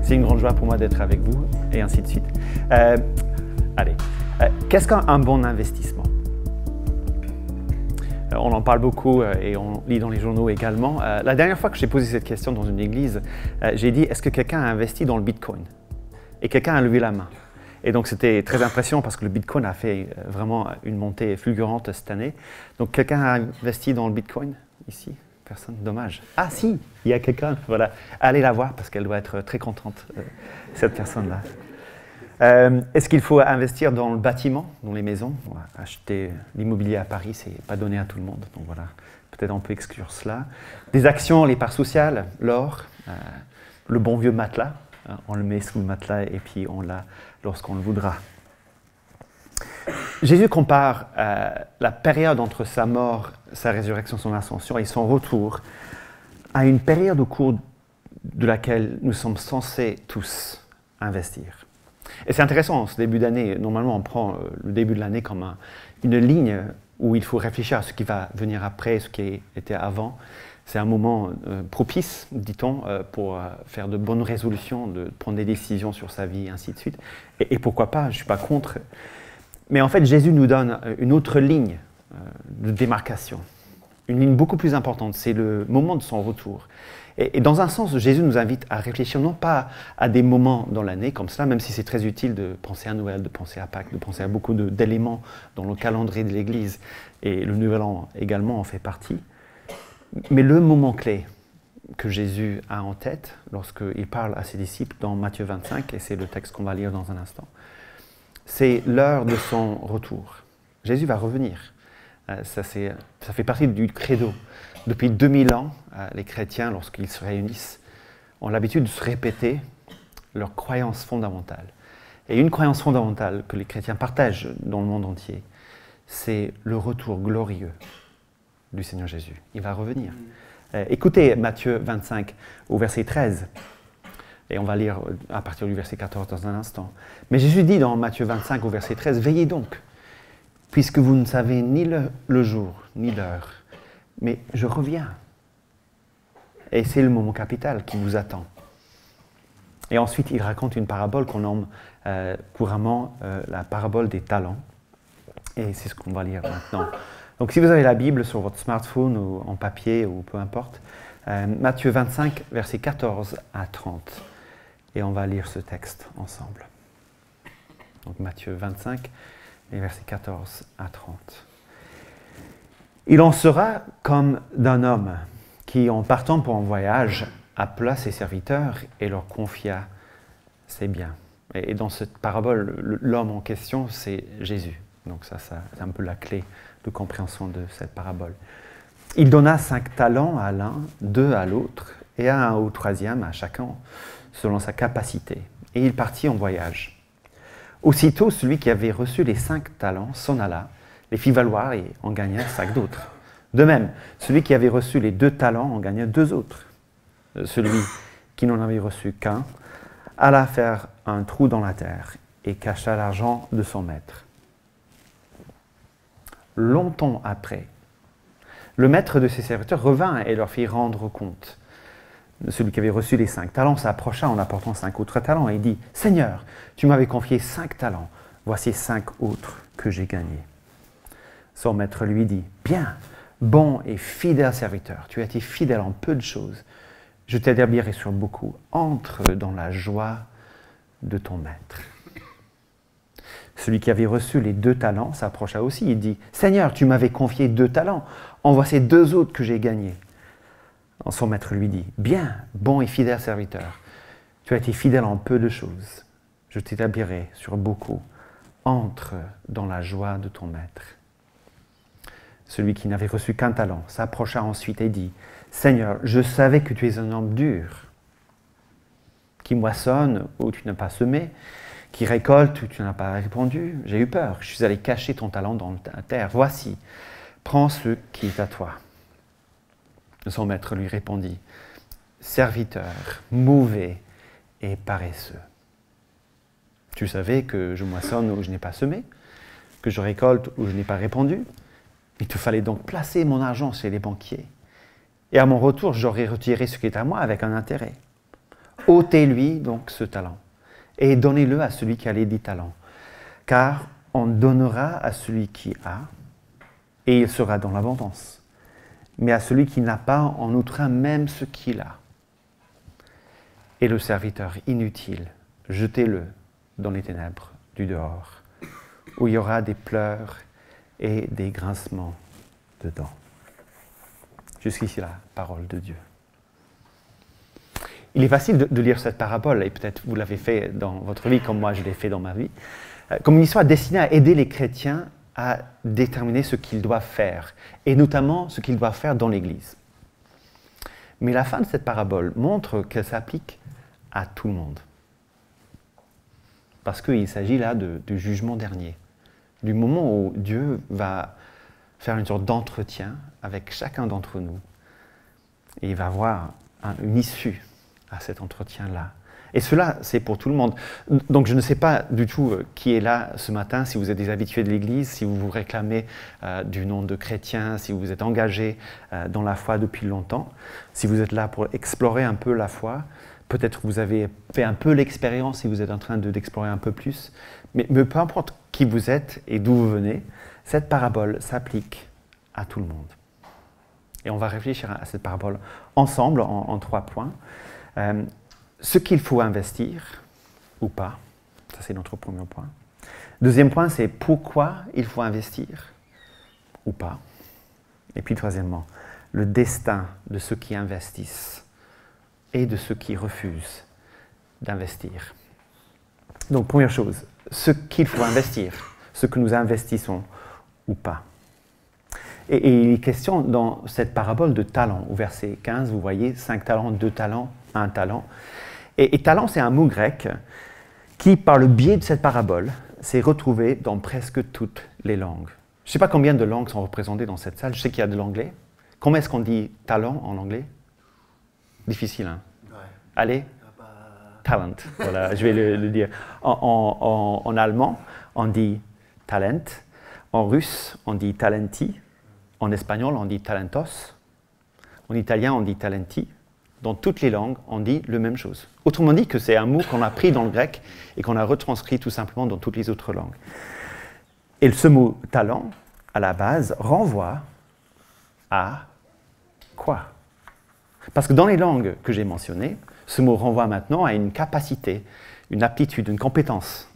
C'est une grande joie pour moi d'être avec vous, et ainsi de suite. Qu'est-ce qu'un bon investissement? On en parle beaucoup et on lit dans les journaux également. La dernière fois que j'ai posé cette question dans une église, j'ai dit, est-ce que quelqu'un a investi dans le Bitcoin? Et quelqu'un a levé la main. Et donc c'était très impressionnant parce que le Bitcoin a fait vraiment une montée fulgurante cette année. Donc quelqu'un a investi dans le Bitcoin ici? Personne? Dommage. Ah si, il y a quelqu'un. Voilà. Allez la voir parce qu'elle doit être très contente, cette personne-là. Est-ce qu'il faut investir dans le bâtiment, dans les maisons? Acheter l'immobilier à Paris, ce n'est pas donné à tout le monde. Donc voilà, peut-être on peut exclure cela. Des actions, les parts sociales, l'or, le bon vieux matelas. On le met sous le matelas et puis on l'a lorsqu'on le voudra. Jésus compare la période entre sa mort, sa résurrection, son ascension et son retour à une période au cours de laquelle nous sommes censés tous investir. Et c'est intéressant, en ce début d'année, normalement on prend le début de l'année comme une ligne où il faut réfléchir à ce qui va venir après, ce qui était avant. C'est un moment propice, dit-on, pour faire de bonnes résolutions, de prendre des décisions sur sa vie, et ainsi de suite. Et pourquoi pas, je ne suis pas contre. Mais en fait, Jésus nous donne une autre ligne de démarcation, une ligne beaucoup plus importante, c'est le moment de son retour. Et dans un sens, Jésus nous invite à réfléchir non pas à des moments dans l'année comme cela, même si c'est très utile de penser à Noël, de penser à Pâques, de penser à beaucoup d'éléments dans le calendrier de l'Église, et le Nouvel An également en fait partie. Mais le moment clé que Jésus a en tête lorsqu'il parle à ses disciples dans Matthieu 25, et c'est le texte qu'on va lire dans un instant, c'est l'heure de son retour. Jésus va revenir. Ça fait partie du credo. Depuis 2000 ans, les chrétiens, lorsqu'ils se réunissent, ont l'habitude de se répéter leurs croyances fondamentales. Et une croyance fondamentale que les chrétiens partagent dans le monde entier, c'est le retour glorieux du Seigneur Jésus. Il va revenir. Écoutez Matthieu 25 au verset 13. Et on va lire à partir du verset 14 dans un instant. Mais Jésus dit dans Matthieu 25 au verset 13, « Veillez donc, puisque vous ne savez ni le jour, ni l'heure, mais je reviens. » Et c'est le moment capital qui vous attend. Et ensuite, il raconte une parabole qu'on nomme couramment la parabole des talents. Et c'est ce qu'on va lire maintenant. Donc si vous avez la Bible sur votre smartphone ou en papier ou peu importe, Matthieu 25, versets 14 à 30. Et on va lire ce texte ensemble. Donc Matthieu 25, les versets 14 à 30. « Il en sera comme d'un homme qui, en partant pour un voyage, appela ses serviteurs et leur confia ses biens. » Et dans cette parabole, l'homme en question, c'est Jésus. Donc ça c'est un peu la clé de compréhension de cette parabole. Il donna 5 talents à l'un, 2 à l'autre, et un au troisième à chacun, selon sa capacité. Et il partit en voyage. Aussitôt, celui qui avait reçu les 5 talents s'en alla, les fit valoir et en gagna 5 d'autres. De même, celui qui avait reçu les 2 talents en gagna 2 autres. Celui qui n'en avait reçu qu'un alla faire un trou dans la terre et cacha l'argent de son maître. Longtemps après, le maître de ses serviteurs revint et leur fit rendre compte. Celui qui avait reçu les 5 talents s'approcha en apportant 5 autres talents et dit « Seigneur, tu m'avais confié 5 talents, voici 5 autres que j'ai gagnés. » Son maître lui dit « Bien, bon et fidèle serviteur, tu as été fidèle en peu de choses, je t'établirai sur beaucoup, entre dans la joie de ton maître. » Celui qui avait reçu les 2 talents s'approcha aussi et dit « Seigneur, tu m'avais confié 2 talents, en voici 2 autres que j'ai gagnés. » Son maître lui dit « Bien, bon et fidèle serviteur, tu as été fidèle en peu de choses, je t'établirai sur beaucoup, entre dans la joie de ton maître. » Celui qui n'avait reçu qu'un talent s'approcha ensuite et dit « Seigneur, je savais que tu es un homme dur, qui moissonne où tu n'as pas semé, qui récolte où tu n'as pas répandu. J'ai eu peur, je suis allé cacher ton talent dans la terre. Voici, prends ce qui est à toi. » Son maître lui répondit « Serviteur, mauvais et paresseux. Tu savais que je moissonne où je n'ai pas semé, que je récolte où je n'ai pas répandu. Il te fallait donc placer mon argent chez les banquiers. Et à mon retour, j'aurais retiré ce qui est à moi avec un intérêt. ôtez-lui donc ce talent et donnez-le à celui qui a les 10 talents. Car on donnera à celui qui a, et il sera dans l'abondance. Mais à celui qui n'a pas, on ôtera même ce qu'il a. Et le serviteur inutile, jetez-le dans les ténèbres du dehors, où il y aura des pleurs et des grincements de dents. Jusqu'ici la parole de Dieu. Il est facile de lire cette parabole, et peut-être vous l'avez fait dans votre vie comme moi je l'ai fait dans ma vie, comme une histoire destinée à aider les chrétiens à déterminer ce qu'ils doivent faire, et notamment ce qu'ils doivent faire dans l'Église. Mais la fin de cette parabole montre qu'elle s'applique à tout le monde. Parce qu'il s'agit là du jugement dernier, du moment où Dieu va faire une sorte d'entretien avec chacun d'entre nous. Et il va avoir une issue à cet entretien-là. Et cela, c'est pour tout le monde. Donc je ne sais pas du tout qui est là ce matin, si vous êtes des habitués de l'Église, si vous vous réclamez du nom de chrétien, si vous êtes engagé dans la foi depuis longtemps, si vous êtes là pour explorer un peu la foi. Peut-être que vous avez fait un peu l'expérience si vous êtes en train d'explorer un peu plus. Mais peu importe qui vous êtes et d'où vous venez, cette parabole s'applique à tout le monde. Et on va réfléchir à cette parabole ensemble en 3 points. Ce qu'il faut investir ou pas, ça c'est notre premier point. Deuxième point, c'est pourquoi il faut investir ou pas. Et puis troisièmement, le destin de ceux qui investissent et de ceux qui refusent d'investir. Donc première chose, ce qu'il faut investir, ce que nous investissons ou pas. Et il est question dans cette parabole de talent. Au verset 15, vous voyez 5 talents, 2 talents, 1 talent. Et talent, c'est un mot grec qui, par le biais de cette parabole, s'est retrouvé dans presque toutes les langues. Je ne sais pas combien de langues sont représentées dans cette salle. Je sais qu'il y a de l'anglais. Comment est-ce qu'on dit talent en anglais? Difficile, hein? Ouais. Allez? Talent. Voilà, je vais le dire. En allemand, on dit talent. En russe, on dit talenti. En espagnol, on dit talentos. En italien, on dit talenti. Dans toutes les langues, on dit la même chose. Autrement dit que c'est un mot qu'on a pris dans le grec et qu'on a retranscrit tout simplement dans toutes les autres langues. Et ce mot talent, à la base, renvoie à quoi? Parce que dans les langues que j'ai mentionnées, ce mot renvoie maintenant à une capacité, une aptitude, une compétence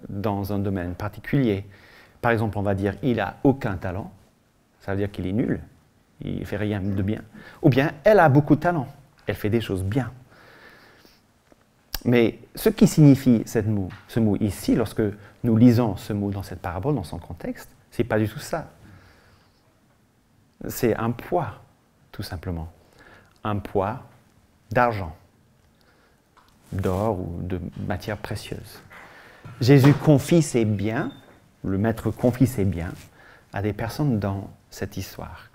dans un domaine particulier. Par exemple, on va dire « il n'a aucun talent », ça veut dire qu'il est nul, il ne fait rien de bien. Ou bien « elle a beaucoup de talent », elle fait des choses bien. Mais ce qui signifie ce mot ici, lorsque nous lisons ce mot dans cette parabole, dans son contexte, ce n'est pas du tout ça. C'est un poids, tout simplement. Un poids d'argent, d'or ou de matières précieuses. Jésus confie ses biens, le maître confie ses biens à des personnes dans cette histoire,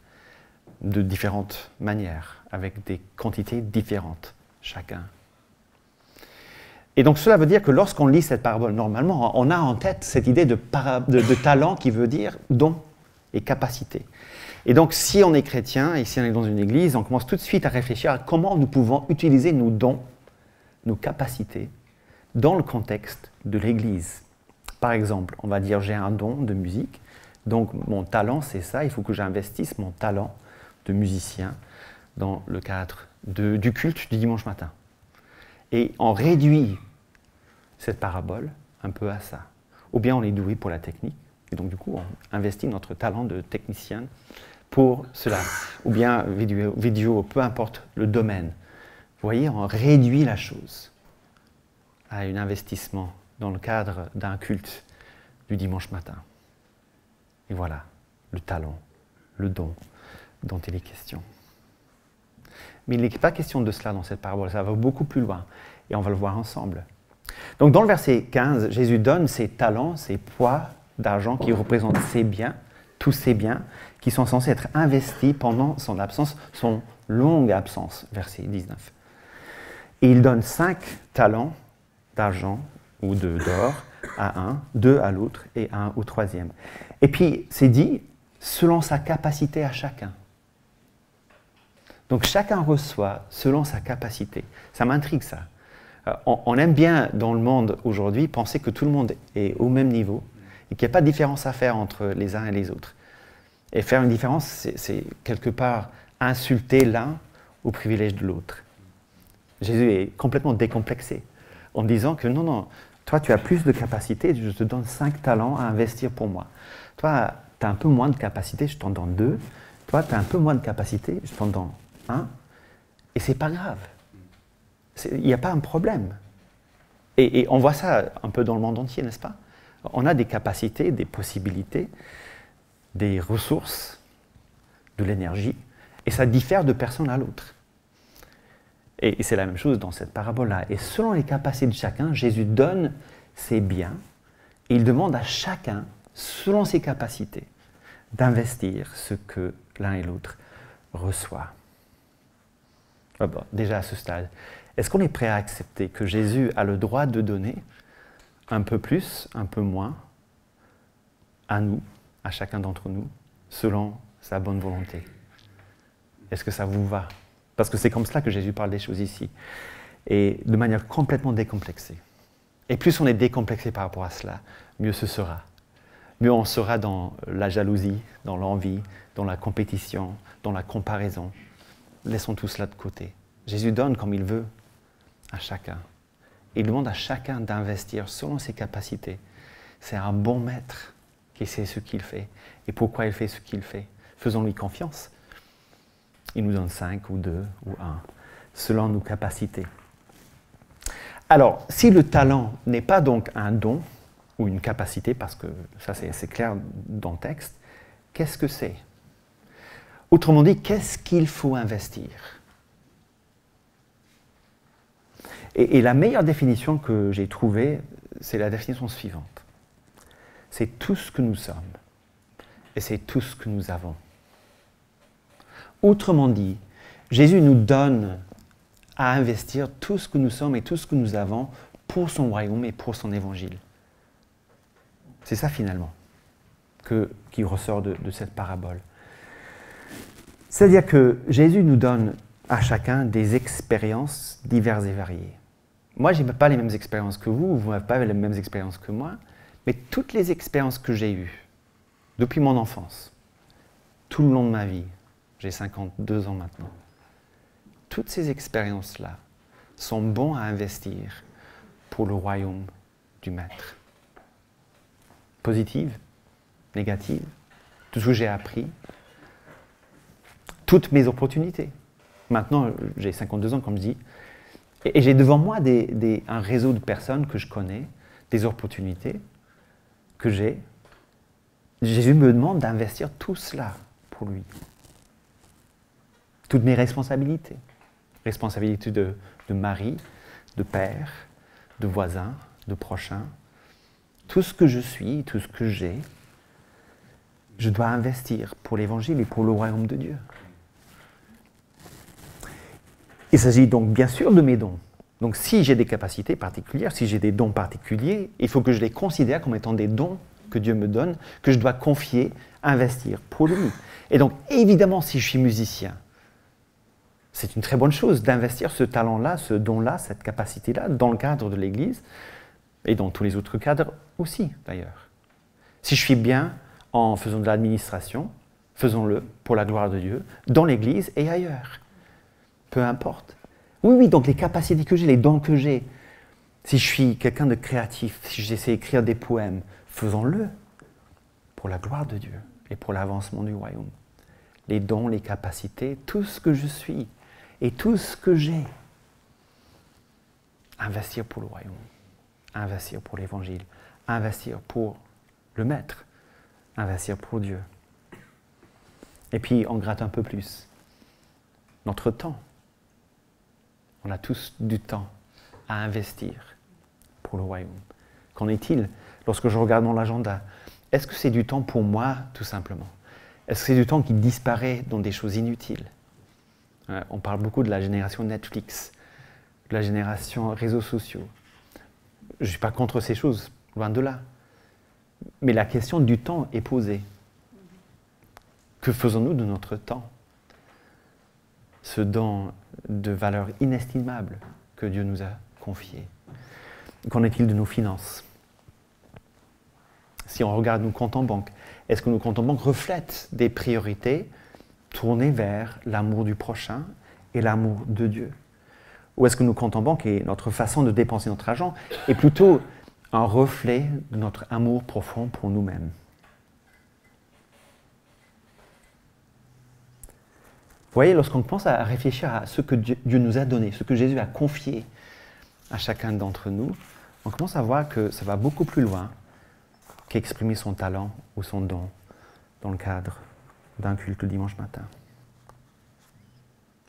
de différentes manières, avec des quantités différentes, chacun. Et donc cela veut dire que lorsqu'on lit cette parabole, normalement, on a en tête cette idée de talent qui veut dire don et capacité. Et donc si on est chrétien, et si on est dans une église, on commence tout de suite à réfléchir à comment nous pouvons utiliser nos dons, nos capacités, dans le contexte de l'église. Par exemple, on va dire j'ai un don de musique, donc mon talent c'est ça, il faut que j'investisse mon talent de musicien dans le cadre du culte du dimanche matin. Et on réduit cette parabole un peu à ça. Ou bien on est doué pour la technique, et donc du coup on investit notre talent de technicien pour cela. Ou bien vidéo, peu importe le domaine. Vous voyez, on réduit la chose à un investissement dans le cadre d'un culte du dimanche matin. Et voilà, le talent, le don dont il est question. Mais il n'est pas question de cela dans cette parabole, ça va beaucoup plus loin, et on va le voir ensemble. Donc dans le verset 15, Jésus donne ses talents, ses poids d'argent qui représentent ses biens, tous ses biens, qui sont censés être investis pendant son absence, son longue absence, verset 19. Et il donne 5 talents d'argent ou d'or à un, 2 à l'autre et 1 au troisième. Et puis c'est dit selon sa capacité à chacun. Donc chacun reçoit selon sa capacité. Ça m'intrigue ça. On aime bien, dans le monde aujourd'hui, penser que tout le monde est au même niveau et qu'il n'y a pas de différence à faire entre les uns et les autres. Et faire une différence, c'est quelque part insulter l'un au privilège de l'autre. Jésus est complètement décomplexé en disant que non, non, toi tu as plus de capacité, je te donne 5 talents à investir pour moi. Toi, tu as un peu moins de capacité, je t'en donne 2. Toi, tu as un peu moins de capacité, je t'en donne 1. Et c'est pas grave. Il n'y a pas un problème. Et on voit ça un peu dans le monde entier, n'est-ce pas? On a des capacités, des possibilités, des ressources, de l'énergie, et ça diffère de personne à l'autre. Et c'est la même chose dans cette parabole-là. Et selon les capacités de chacun, Jésus donne ses biens, et il demande à chacun, selon ses capacités, d'investir ce que l'un et l'autre reçoivent. Ah bon, déjà à ce stade, est-ce qu'on est prêt à accepter que Jésus a le droit de donner un peu plus, un peu moins, à nous, à chacun d'entre nous, selon sa bonne volonté? Est-ce que ça vous va? Parce que c'est comme cela que Jésus parle des choses ici, et de manière complètement décomplexée. Et plus on est décomplexé par rapport à cela, mieux ce sera. Mieux on sera dans la jalousie, dans l'envie, dans la compétition, dans la comparaison. Laissons tout cela de côté. Jésus donne comme il veut à chacun. Il demande à chacun d'investir selon ses capacités. C'est un bon maître qui sait ce qu'il fait et pourquoi il fait ce qu'il fait. Faisons-lui confiance. Il nous donne 5 ou 2 ou 1, selon nos capacités. Alors, si le talent n'est pas donc un don ou une capacité, parce que ça c'est clair dans le texte, qu'est-ce que c'est? Autrement dit, qu'est-ce qu'il faut investir? Et la meilleure définition que j'ai trouvée, c'est la définition suivante. C'est tout ce que nous sommes et c'est tout ce que nous avons. Autrement dit, Jésus nous donne à investir tout ce que nous sommes et tout ce que nous avons pour son royaume et pour son évangile. C'est ça finalement qui ressort de cette parabole. C'est-à-dire que Jésus nous donne à chacun des expériences diverses et variées. Moi, je n'ai pas les mêmes expériences que vous n'avez pas les mêmes expériences que moi, mais toutes les expériences que j'ai eues depuis mon enfance, tout le long de ma vie, j'ai 52 ans maintenant, toutes ces expériences-là sont bonnes à investir pour le royaume du Maître. Positives, négatives, tout ce que j'ai appris, toutes mes opportunités. Maintenant, j'ai 52 ans, comme je dis, et j'ai devant moi un réseau de personnes que je connais, des opportunités que j'ai. Jésus me demande d'investir tout cela pour lui. Toutes mes responsabilités. Responsabilités de mari, de père, de voisin, de prochain. Tout ce que je suis, tout ce que j'ai, je dois investir pour l'Évangile et pour le royaume de Dieu. Il s'agit donc bien sûr de mes dons. Donc si j'ai des capacités particulières, si j'ai des dons particuliers, il faut que je les considère comme étant des dons que Dieu me donne, que je dois confier, investir pour lui. Et donc évidemment, si je suis musicien, c'est une très bonne chose d'investir ce talent-là, ce don-là, cette capacité-là dans le cadre de l'Église et dans tous les autres cadres aussi d'ailleurs. Si je suis bien en faisant de l'administration, faisons-le pour la gloire de Dieu, dans l'Église et ailleurs. Peu importe. Oui, donc les capacités que j'ai, les dons que j'ai, si je suis quelqu'un de créatif, si j'essaie d'écrire des poèmes, faisons-le pour la gloire de Dieu et pour l'avancement du royaume. Les dons, les capacités, tout ce que je suis et tout ce que j'ai, investir pour le royaume, investir pour l'Évangile, investir pour le Maître, investir pour Dieu. Et puis on gratte un peu plus. Notre temps. On a tous du temps à investir pour le royaume. Qu'en est-il lorsque je regarde mon agenda? Est-ce que c'est du temps pour moi, tout simplement? Est-ce que c'est du temps qui disparaît dans des choses inutiles? On parle beaucoup de la génération Netflix, de la génération réseaux sociaux. Je ne suis pas contre ces choses, loin de là. Mais la question du temps est posée. Que faisons-nous de notre temps? Ce don de valeur inestimable que Dieu nous a confier? Qu'en est-il de nos finances? Si on regarde nos comptes en banque, est-ce que nos comptes en banque reflètent des priorités tournées vers l'amour du prochain et l'amour de Dieu? Ou est-ce que nos comptes en banque et notre façon de dépenser notre argent est plutôt un reflet de notre amour profond pour nous-mêmes? Vous voyez, lorsqu'on pense à réfléchir à ce que Dieu nous a donné, ce que Jésus a confié à chacun d'entre nous, on commence à voir que ça va beaucoup plus loin qu'exprimer son talent ou son don dans le cadre d'un culte le dimanche matin.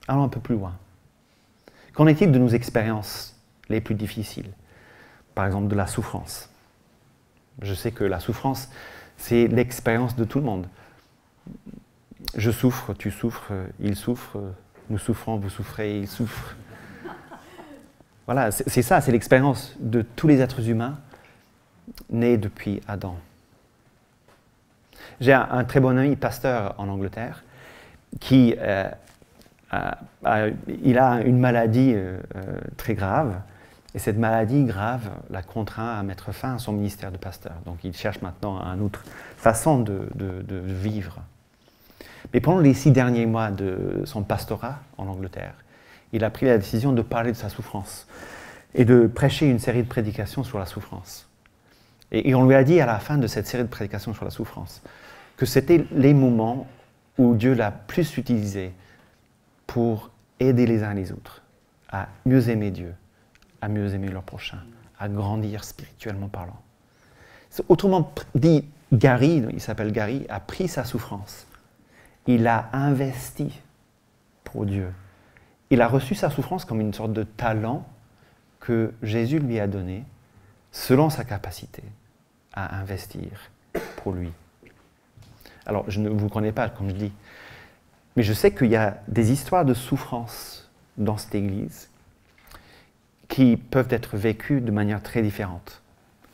Allons un peu plus loin. Qu'en est-il de nos expériences les plus difficiles? Par exemple, de la souffrance. Je sais que la souffrance, c'est l'expérience de tout le monde. Je souffre, tu souffres, il souffre, nous souffrons, vous souffrez, il souffre. Voilà, c'est ça, c'est l'expérience de tous les êtres humains nés depuis Adam. J'ai un très bon ami pasteur en Angleterre qui il a une maladie très grave, et cette maladie grave l'a contraint à mettre fin à son ministère de pasteur. Donc il cherche maintenant une autre façon de vivre. Mais pendant les 6 derniers mois de son pastorat en Angleterre, il a pris la décision de parler de sa souffrance et de prêcher une série de prédications sur la souffrance. Et on lui a dit à la fin de cette série de prédications sur la souffrance que c'était les moments où Dieu l'a plus utilisé pour aider les uns les autres à mieux aimer Dieu, à mieux aimer leur prochain, à grandir spirituellement parlant. Autrement dit, Gary, il s'appelle Gary, a pris sa souffrance. Il a investi pour Dieu. Il a reçu sa souffrance comme une sorte de talent que Jésus lui a donné selon sa capacité à investir pour lui. Alors, je ne vous connais pas, comme je dis, mais je sais qu'il y a des histoires de souffrance dans cette Église qui peuvent être vécues de manière très différente.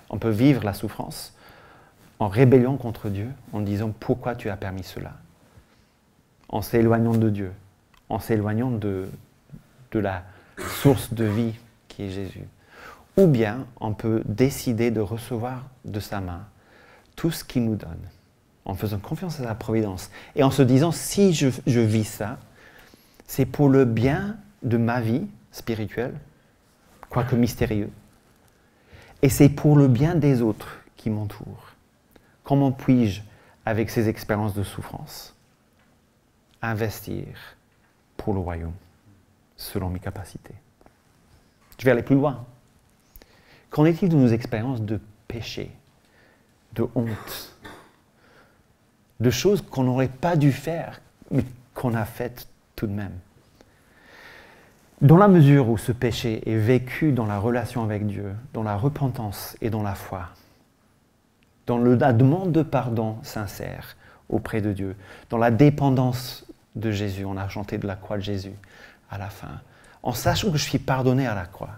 On peut vivre la souffrance en rébellion contre Dieu, en disant « Pourquoi tu as permis cela ?» En s'éloignant de Dieu, en s'éloignant de la source de vie qui est Jésus. Ou bien, on peut décider de recevoir de sa main tout ce qu'il nous donne, en faisant confiance à sa providence, et en se disant, si je vis ça, c'est pour le bien de ma vie spirituelle, quoique mystérieux, et c'est pour le bien des autres qui m'entourent. Comment puis-je, avec ces expériences de souffrance, investir pour le royaume, selon mes capacités? Je vais aller plus loin. Qu'en est-il de nos expériences de péché, de honte, de choses qu'on n'aurait pas dû faire, mais qu'on a faites tout de même? Dans la mesure où ce péché est vécu dans la relation avec Dieu, dans la repentance et dans la foi, dans la demande de pardon sincère auprès de Dieu, dans la dépendance de Jésus, on a chanté de la croix de Jésus à la fin, en sachant que je suis pardonné à la croix,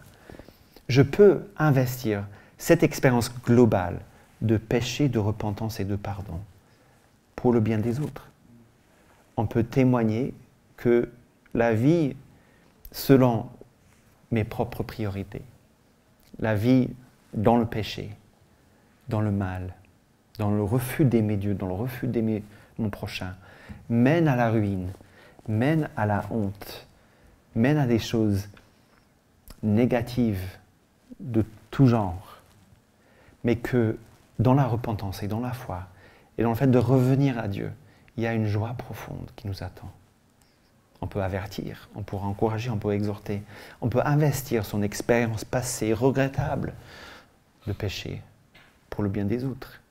je peux investir cette expérience globale de péché, de repentance et de pardon pour le bien des autres. On peut témoigner que la vie selon mes propres priorités, la vie dans le péché, dans le mal, dans le refus d'aimer Dieu, dans le refus d'aimer mon prochain, mène à la ruine, mène à la honte, mène à des choses négatives de tout genre, mais que dans la repentance et dans la foi, et dans le fait de revenir à Dieu, il y a une joie profonde qui nous attend. On peut avertir, on peut encourager, on peut exhorter, on peut investir son expérience passée regrettable de péché pour le bien des autres.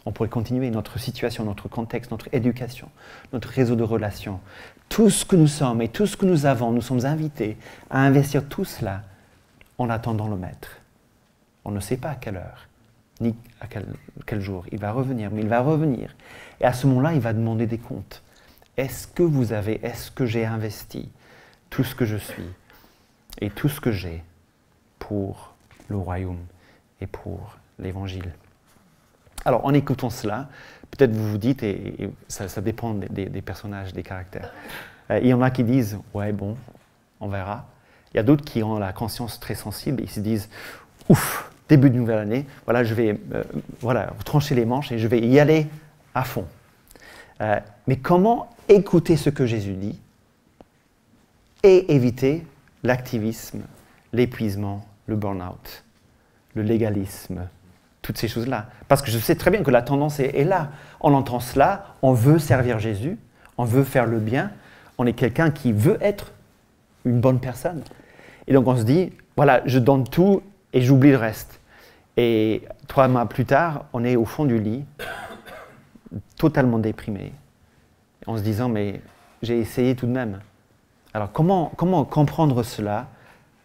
On pourrait continuer notre situation, notre contexte, notre éducation, notre réseau de relations. Tout ce que nous sommes et tout ce que nous avons, nous sommes invités à investir tout cela en attendant le Maître. On ne sait pas à quelle heure, ni à quel jour il va revenir, mais il va revenir. Et à ce moment-là, il va demander des comptes. Est-ce que j'ai investi tout ce que je suis et tout ce que j'ai pour le royaume et pour l'Évangile? Alors, en écoutant cela, peut-être vous vous dites, et ça dépend des personnages, des caractères. Il y en a qui disent, ouais, bon, on verra. Il y a d'autres qui ont la conscience très sensible et ils se disent « Ouf, début de nouvelle année, voilà, je vais trancher les manches et je vais y aller à fond. » Mais comment écouter ce que Jésus dit et éviter l'activisme, l'épuisement, le burn-out, le légalisme, toutes ces choses-là. Parce que je sais très bien que la tendance est là. On entend cela, on veut servir Jésus, on veut faire le bien, on est quelqu'un qui veut être une bonne personne. Et donc on se dit, voilà, je donne tout et j'oublie le reste. Et 3 mois plus tard, on est au fond du lit, totalement déprimé, en se disant, mais j'ai essayé tout de même. Alors comment comprendre cela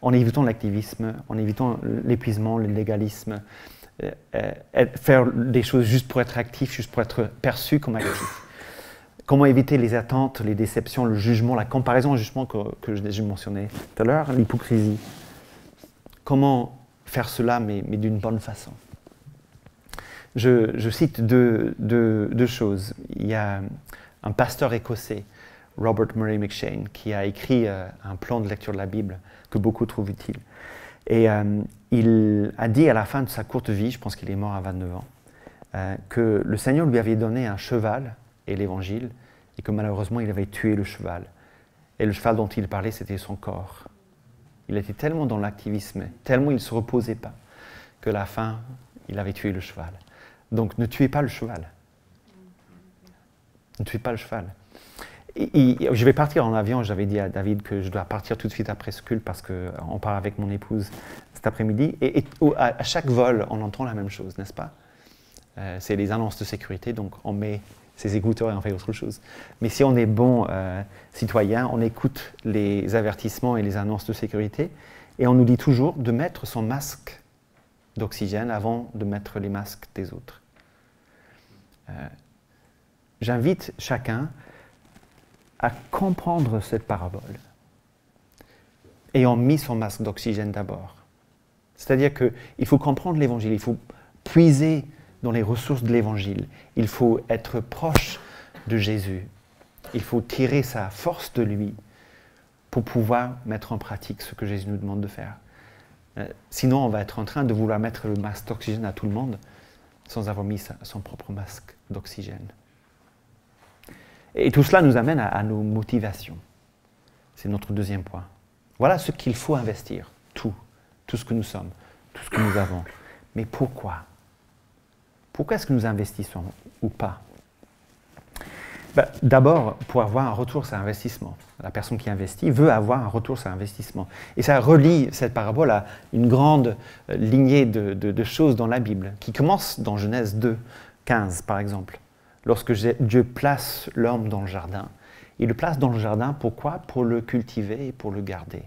en évitant l'activisme, en évitant l'épuisement, le légalisme, faire des choses juste pour être actif, juste pour être perçu comme actif. Comment éviter les attentes, les déceptions, le jugement, la comparaison, le jugement que j'ai mentionné tout à l'heure, l'hypocrisie. Comment faire cela, mais d'une bonne façon. Je cite deux choses. Il y a un pasteur écossais, Robert Murray M'Cheyne, qui a écrit un plan de lecture de la Bible que beaucoup trouvent utile. Et il a dit à la fin de sa courte vie, je pense qu'il est mort à 29 ans, que le Seigneur lui avait donné un cheval et l'Évangile, et que malheureusement il avait tué le cheval. Et le cheval dont il parlait, c'était son corps. Il était tellement dans l'activisme, tellement il ne se reposait pas, qu'à la fin, il avait tué le cheval. Donc ne tuez pas le cheval. Ne tuez pas le cheval. Je vais partir en avion, j'avais dit à David que je dois partir tout de suite après ce culte parce qu'on part avec mon épouse cet après-midi. Et à chaque vol, on entend la même chose, n'est-ce pas? C'est les annonces de sécurité, donc on met ses écouteurs et on fait autre chose. Mais si on est bon citoyen, on écoute les avertissements et les annonces de sécurité et on nous dit toujours de mettre son masque d'oxygène avant de mettre les masques des autres. J'invite chacun à comprendre cette parabole ayant mis son masque d'oxygène d'abord. C'est-à-dire qu'il faut comprendre l'Évangile, il faut puiser dans les ressources de l'Évangile, il faut être proche de Jésus, il faut tirer sa force de lui pour pouvoir mettre en pratique ce que Jésus nous demande de faire. Sinon, on va être en train de vouloir mettre le masque d'oxygène à tout le monde sans avoir mis son propre masque d'oxygène. Et tout cela nous amène à nos motivations. C'est notre deuxième point. Voilà ce qu'il faut investir, tout ce que nous sommes, tout ce que nous avons. Mais pourquoi? Pourquoi est-ce que nous investissons ou pas? D'abord, pour avoir un retour sur investissement. La personne qui investit veut avoir un retour sur investissement. Et ça relie cette parabole à une grande lignée de choses dans la Bible, qui commence dans Genèse 2, 15 par exemple. Lorsque Dieu place l'homme dans le jardin, il le place dans le jardin, pourquoi? Pour le cultiver et pour le garder.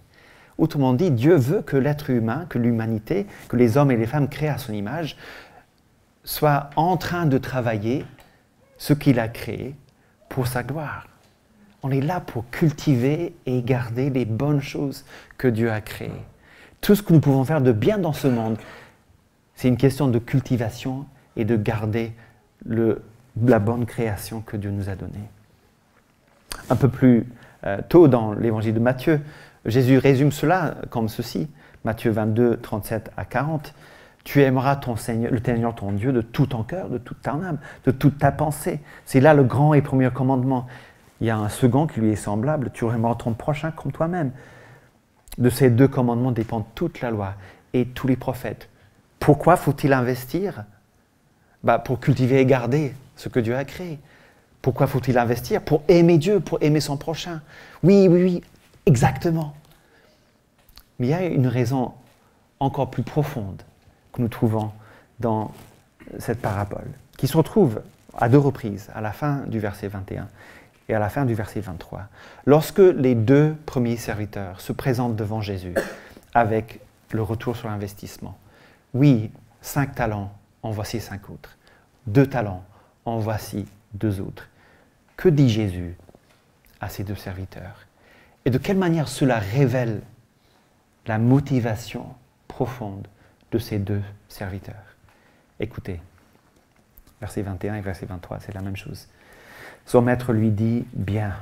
Autrement dit, Dieu veut que l'être humain, que l'humanité, que les hommes et les femmes créés à son image, soient en train de travailler ce qu'il a créé pour sa gloire. On est là pour cultiver et garder les bonnes choses que Dieu a créées. Tout ce que nous pouvons faire de bien dans ce monde, c'est une question de cultivation et de garder la bonne création que Dieu nous a donnée. Un peu plus tôt dans l'évangile de Matthieu, Jésus résume cela comme ceci, Matthieu 22, 37 à 40. « Tu aimeras le Seigneur ton Dieu de tout ton cœur, de toute ton âme, de toute ta pensée. » C'est là le grand et premier commandement. Il y a un second qui lui est semblable, « Tu aimeras ton prochain comme toi-même. » De ces deux commandements dépend toute la loi et tous les prophètes. Pourquoi faut-il investir? Pour cultiver et garder ce que Dieu a créé. Pourquoi faut-il investir? Pour aimer Dieu, pour aimer son prochain. Oui, exactement. Mais il y a une raison encore plus profonde que nous trouvons dans cette parabole, qui se retrouve à 2 reprises, à la fin du verset 21 et à la fin du verset 23. Lorsque les 2 premiers serviteurs se présentent devant Jésus avec le retour sur l'investissement. Oui, 5 talents, en voici 5 autres. 2 talents, en voici 2 autres. Que dit Jésus à ces 2 serviteurs? Et de quelle manière cela révèle la motivation profonde de ces 2 serviteurs? Écoutez, verset 21 et verset 23, c'est la même chose. Son maître lui dit, « Bien,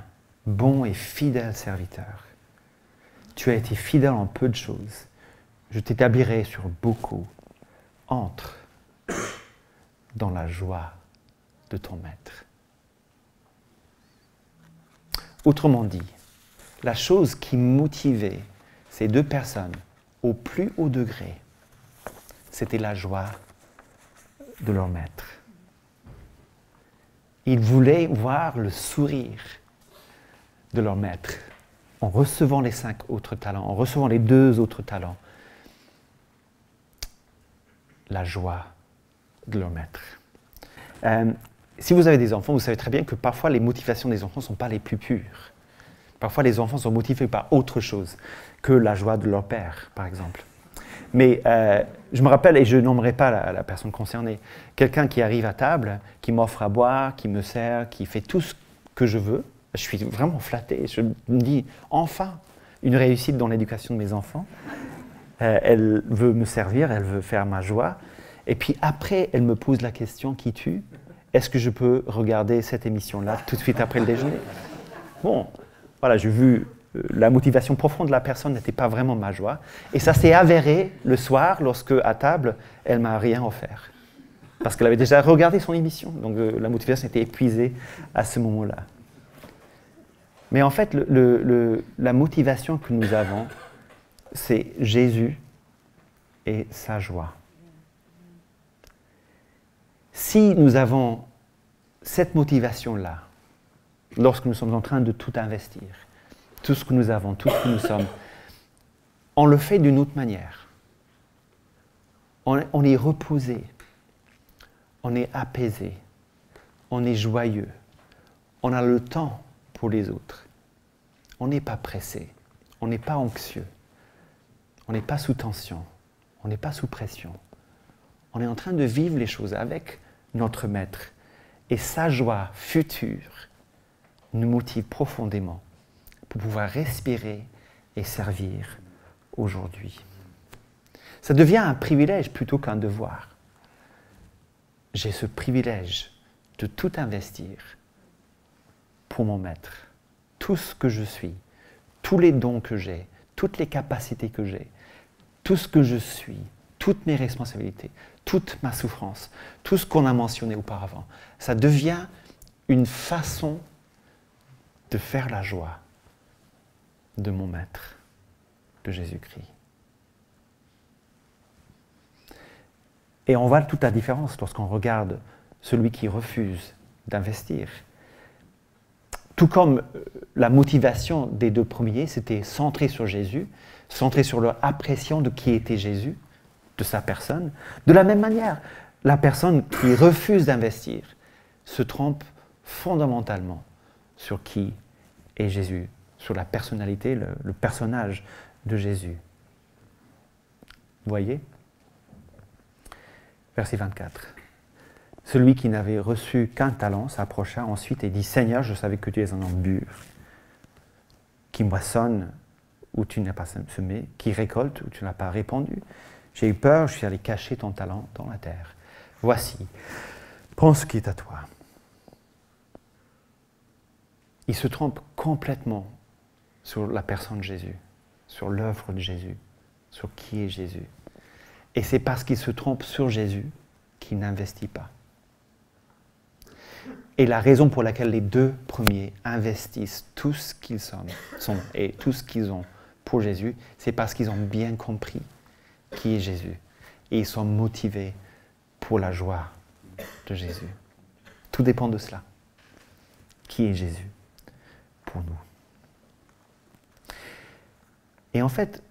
bon et fidèle serviteur, Tu as été fidèle en peu de choses. Je t'établirai sur beaucoup. Entre dans la joie de ton maître. Autrement dit, la chose qui motivait ces deux personnes au plus haut degré, c'était la joie de leur maître. Ils voulaient voir le sourire de leur maître en recevant les 5 autres talents, en recevant les 2 autres talents. La joie de leur maître. Si vous avez des enfants, vous savez très bien que parfois les motivations des enfants ne sont pas les plus pures. Parfois les enfants sont motivés par autre chose que la joie de leur père, par exemple. Mais je me rappelle, et je nommerai pas la personne concernée, quelqu'un qui arrive à table, qui m'offre à boire, qui me sert, qui fait tout ce que je veux. Je suis vraiment flatté. Je me dis, enfin, une réussite dans l'éducation de mes enfants. Elle veut me servir, elle veut faire ma joie. Et puis après, elle me pose la question, qui tue? Est-ce que je peux regarder cette émission-là tout de suite après le déjeuner? Bon, voilà, j'ai vu la motivation profonde de la personne n'était pas vraiment ma joie. Et ça s'est avéré le soir, lorsque, à table, elle ne m'a rien offert. Parce qu'elle avait déjà regardé son émission. Donc la motivation était épuisée à ce moment-là. Mais en fait, la motivation que nous avons, c'est Jésus et sa joie. Si nous avons cette motivation-là, lorsque nous sommes en train de tout investir, tout ce que nous avons, tout ce que nous sommes, on le fait d'une autre manière. On est reposé, on est apaisé, on est joyeux, on a le temps pour les autres. On n'est pas pressé, on n'est pas anxieux, on n'est pas sous tension, on n'est pas sous pression. On est en train de vivre les choses avec notre Maître. Et sa joie future nous motive profondément pour pouvoir respirer et servir aujourd'hui. Ça devient un privilège plutôt qu'un devoir. J'ai ce privilège de tout investir pour mon Maître. Tout ce que je suis, tous les dons que j'ai, toutes les capacités que j'ai, tout ce que je suis, toutes mes responsabilités, toute ma souffrance, tout ce qu'on a mentionné auparavant, ça devient une façon de faire la joie de mon Maître, de Jésus-Christ. Et on voit toute la différence lorsqu'on regarde celui qui refuse d'investir. Tout comme la motivation des 2 premiers, c'était centré sur Jésus, centré sur leur appréciation de qui était Jésus, de sa personne. De la même manière, la personne qui refuse d'investir se trompe fondamentalement sur qui est Jésus, sur la personnalité, le personnage de Jésus. Vous voyez? Verset 24. Celui qui n'avait reçu qu'un talent s'approcha ensuite et dit « Seigneur, je savais que tu es un homme dur, qui moissonne où tu n'as pas semé, qui récolte où tu n'as pas répandu. J'ai eu peur, je suis allé cacher ton talent dans la terre. Voici, prends ce qui est à toi. » Il se trompe complètement sur la personne de Jésus, sur l'œuvre de Jésus, sur qui est Jésus. Et c'est parce qu'il se trompe sur Jésus qu'il n'investit pas. Et la raison pour laquelle les 2 premiers investissent tout ce qu'ils sont et tout ce qu'ils ont pour Jésus, c'est parce qu'ils ont bien compris qui est Jésus. Et ils sont motivés pour la joie de Jésus. Tout dépend de cela. Qui est Jésus pour nous? Et en fait,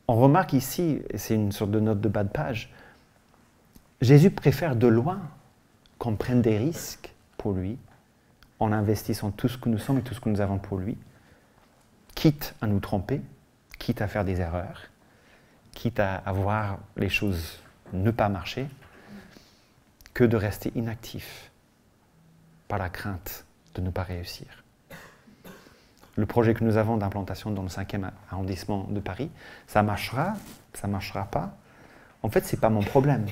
on remarque ici, et c'est une sorte de note de bas de page, Jésus préfère de loin qu'on prenne des risques pour lui, en investissant tout ce que nous sommes et tout ce que nous avons pour lui, quitte à nous tromper, quitte à faire des erreurs, quitte à voir les choses ne pas marcher, que de rester inactif par la crainte de ne pas réussir. Le projet que nous avons d'implantation dans le 5e arrondissement de Paris, ça marchera pas. En fait, ce n'est pas mon problème.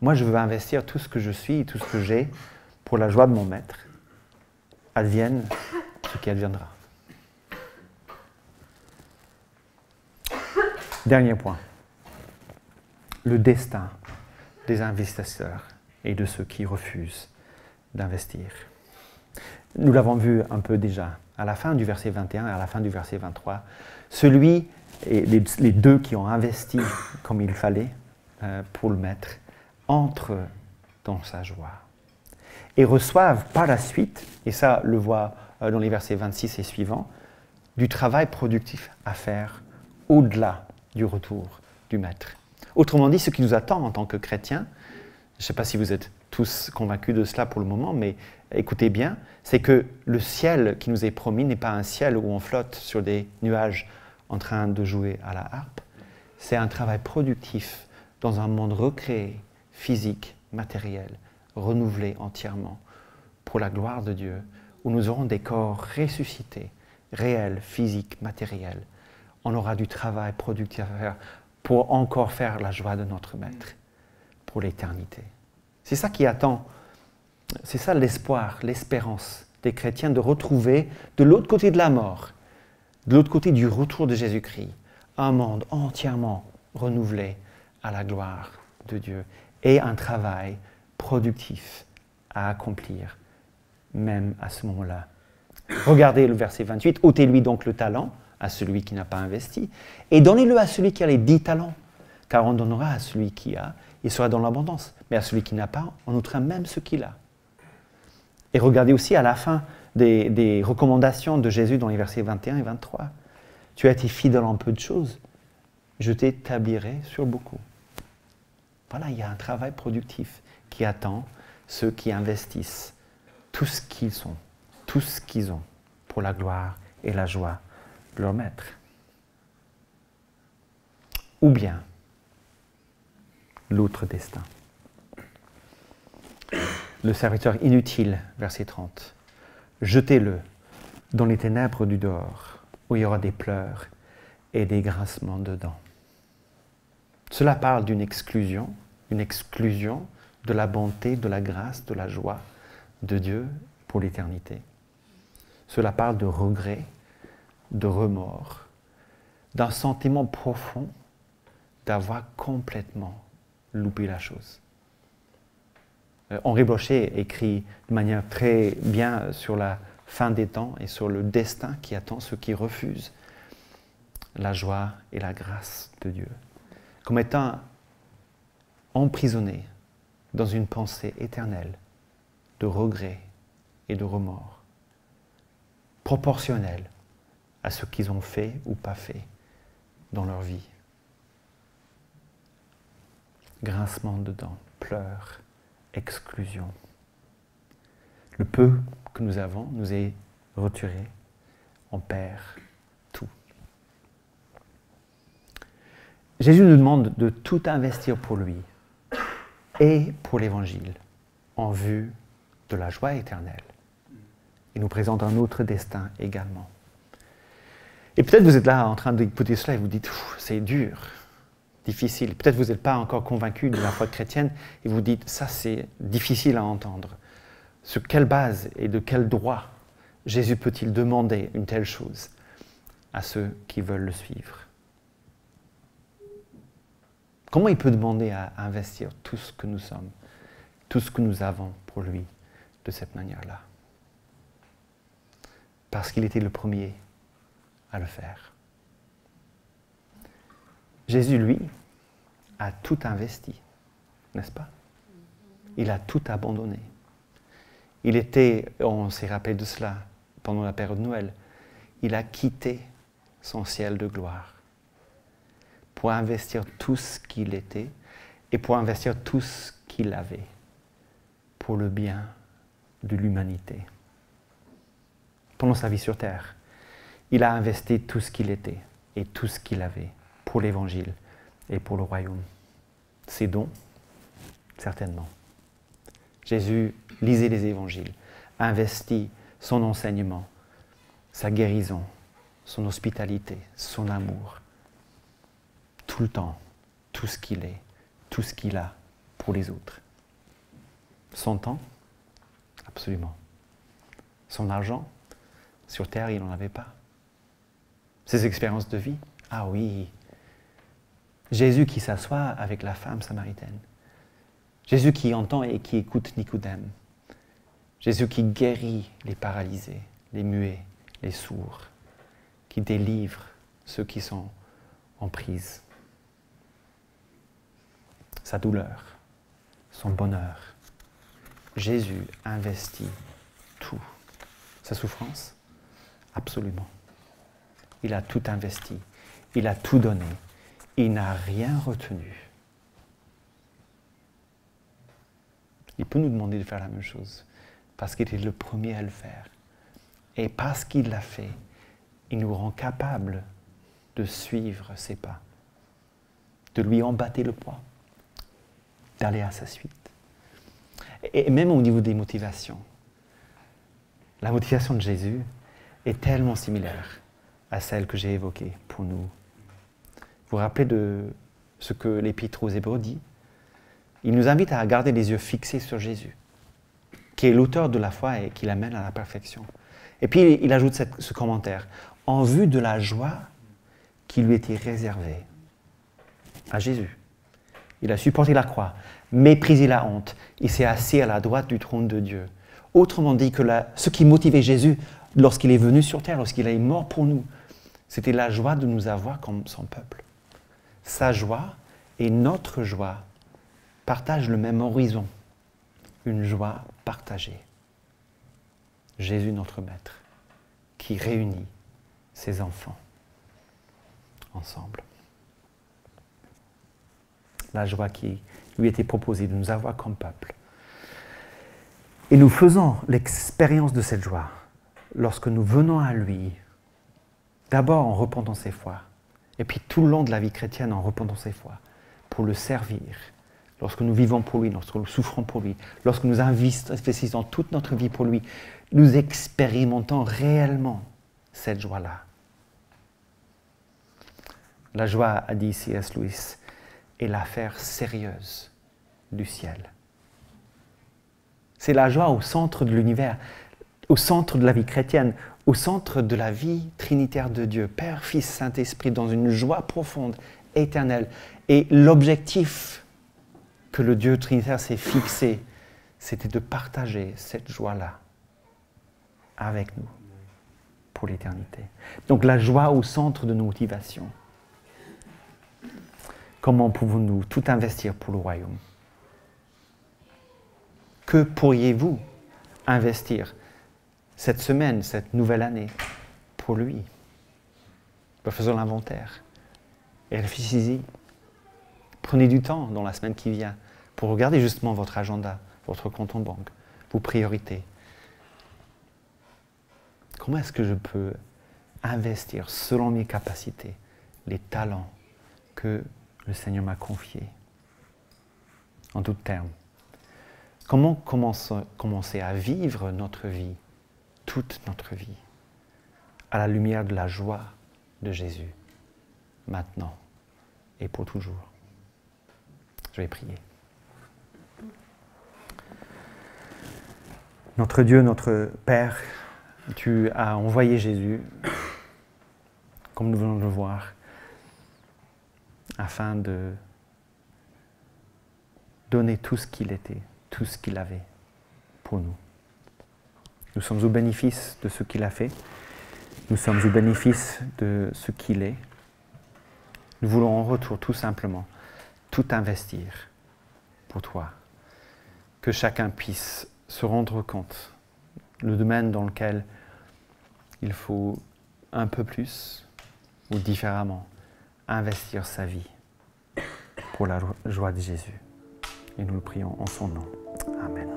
Moi, je veux investir tout ce que je suis, tout ce que j'ai, pour la joie de mon Maître. Advienne ce qui adviendra. Dernier point. Le destin des investisseurs et de ceux qui refusent d'investir. Nous l'avons vu un peu déjà, à la fin du verset 21 et à la fin du verset 23. Celui et les deux qui ont investi comme il fallait pour le mettre, entrent dans sa joie et reçoivent par la suite, et ça le voit dans les versets 26 et suivants, du travail productif à faire au-delà du retour du maître. Autrement dit, ce qui nous attend en tant que chrétiens, je ne sais pas si vous êtes tous convaincus de cela pour le moment, mais écoutez bien, c'est que le ciel qui nous est promis n'est pas un ciel où on flotte sur des nuages en train de jouer à la harpe. C'est un travail productif dans un monde recréé, physique, matériel, renouvelé entièrement pour la gloire de Dieu, où nous aurons des corps ressuscités, réels, physiques, matériels. On aura du travail productif à faire pour encore faire la joie de notre Maître pour l'éternité. C'est ça qui attend, c'est ça l'espoir, l'espérance des chrétiens de retrouver de l'autre côté de la mort, de l'autre côté du retour de Jésus-Christ, un monde entièrement renouvelé à la gloire de Dieu et un travail productif à accomplir, même à ce moment-là. Regardez le verset 28, « Ôtez-lui donc le talent à celui qui n'a pas investi, et donnez-le à celui qui a les 10 talents, car on donnera à celui qui a, il sera dans l'abondance, mais à celui qui n'a pas, on ôtera même ce qu'il a. » Et regardez aussi à la fin des recommandations de Jésus dans les versets 21 et 23. « Tu as été fidèle en peu de choses, je t'établirai sur beaucoup. » Voilà, il y a un travail productif qui attend ceux qui investissent tout ce qu'ils sont, tout ce qu'ils ont pour la gloire et la joie de leur maître. Ou bien l'autre destin. Le serviteur inutile, verset 30. Jetez-le dans les ténèbres du dehors, où il y aura des pleurs et des grincements de dents. Cela parle d'une exclusion de la bonté, de la grâce, de la joie de Dieu pour l'éternité. Cela parle de regret, de remords, d'un sentiment profond d'avoir complètement loupé la chose. Henri Blocher écrit de manière très bien sur la fin des temps et sur le destin qui attend ceux qui refusent la joie et la grâce de Dieu, comme étant emprisonnés dans une pensée éternelle de regret et de remords, proportionnelle à ce qu'ils ont fait ou pas fait dans leur vie. Grincement de dents, pleurs, exclusion. Le peu que nous avons nous est retiré, on perd tout. Jésus nous demande de tout investir pour lui et pour l'Évangile en vue de la joie éternelle. Il nous présente un autre destin également. Et peut-être vous êtes là en train d'écouter cela et vous dites « c'est dur, difficile ». Peut-être vous n'êtes pas encore convaincu de la foi chrétienne et vous dites « ça c'est difficile à entendre ». Sur quelle base et de quel droit Jésus peut-il demander une telle chose à ceux qui veulent le suivre? Comment il peut demander à investir tout ce que nous sommes, tout ce que nous avons pour lui de cette manière-là? Parce qu'il était le premier à le faire. Jésus, lui, a tout investi, n'est-ce pas? Il a tout abandonné. Il était, on s'est rappelé de cela pendant la période de Noël, il a quitté son ciel de gloire pour investir tout ce qu'il était et pour investir tout ce qu'il avait pour le bien de l'humanité. Pendant sa vie sur terre, il a investi tout ce qu'il était et tout ce qu'il avait pour l'Évangile et pour le royaume. Ses dons, certainement. Jésus lisait les Évangiles, a investi son enseignement, sa guérison, son hospitalité, son amour, tout le temps, tout ce qu'il est, tout ce qu'il a pour les autres. Son temps, absolument. Son argent, sur terre, il n'en avait pas. Ses expériences de vie, ah oui, Jésus qui s'assoit avec la femme samaritaine. Jésus qui entend et qui écoute Nicodème. Jésus qui guérit les paralysés, les muets, les sourds, qui délivre ceux qui sont en prise. Sa douleur, son bonheur. Jésus investit tout. Sa souffrance, absolument. Il a tout investi, il a tout donné, il n'a rien retenu. Il peut nous demander de faire la même chose, parce qu'il est le premier à le faire. Et parce qu'il l'a fait, il nous rend capables de suivre ses pas, de lui emboîter le poids, d'aller à sa suite. Et même au niveau des motivations, la motivation de Jésus est tellement similaire à celle que j'ai évoquée pour nous. Vous vous rappelez de ce que l'Épître aux Hébreux dit? Il nous invite à garder les yeux fixés sur Jésus, qui est l'auteur de la foi et qui l'amène à la perfection. Et puis il ajoute ce commentaire, en vue de la joie qui lui était réservée à Jésus. Il a supporté la croix, méprisé la honte, il s'est assis à la droite du trône de Dieu. Autrement dit, que ce qui motivait Jésus lorsqu'il est venu sur terre, lorsqu'il est mort pour nous, c'était la joie de nous avoir comme son peuple. Sa joie et notre joie partagent le même horizon, une joie partagée. Jésus, notre Maître, qui réunit ses enfants ensemble. La joie qui lui était proposée de nous avoir comme peuple. Et nous faisons l'expérience de cette joie lorsque nous venons à lui, d'abord en repentant ses foi, et puis tout le long de la vie chrétienne en repentant ses foi, pour le servir, lorsque nous vivons pour lui, lorsque nous souffrons pour lui, lorsque nous investissons toute notre vie pour lui, nous expérimentons réellement cette joie-là. La joie, a dit C.S. Lewis, est l'affaire sérieuse du ciel. C'est la joie au centre de l'univers, au centre de la vie chrétienne, au centre de la vie trinitaire de Dieu, Père, Fils, Saint-Esprit, dans une joie profonde, éternelle. Et l'objectif que le Dieu trinitaire s'est fixé, c'était de partager cette joie-là avec nous pour l'éternité. Donc la joie au centre de nos motivations. Comment pouvons-nous tout investir pour le royaume? Que pourriez-vous investir cette semaine, cette nouvelle année, pour lui? Faisons l'inventaire et réfléchissez-y. Prenez du temps dans la semaine qui vient pour regarder justement votre agenda, votre compte en banque, vos priorités. Comment est-ce que je peux investir selon mes capacités, les talents que le Seigneur m'a confiés? En d'autres termes, comment commencer à vivre notre vie, toute notre vie, à la lumière de la joie de Jésus, maintenant et pour toujours? Je vais prier. Notre Dieu, notre Père, tu as envoyé Jésus, comme nous venons de le voir, afin de donner tout ce qu'il était, tout ce qu'il avait pour nous. Nous sommes au bénéfice de ce qu'il a fait. Nous sommes au bénéfice de ce qu'il est. Nous voulons en retour tout simplement tout investir pour toi. Que chacun puisse se rendre compte le domaine dans lequel il faut un peu plus ou différemment investir sa vie pour la joie de Jésus. Et nous le prions en son nom. Amen.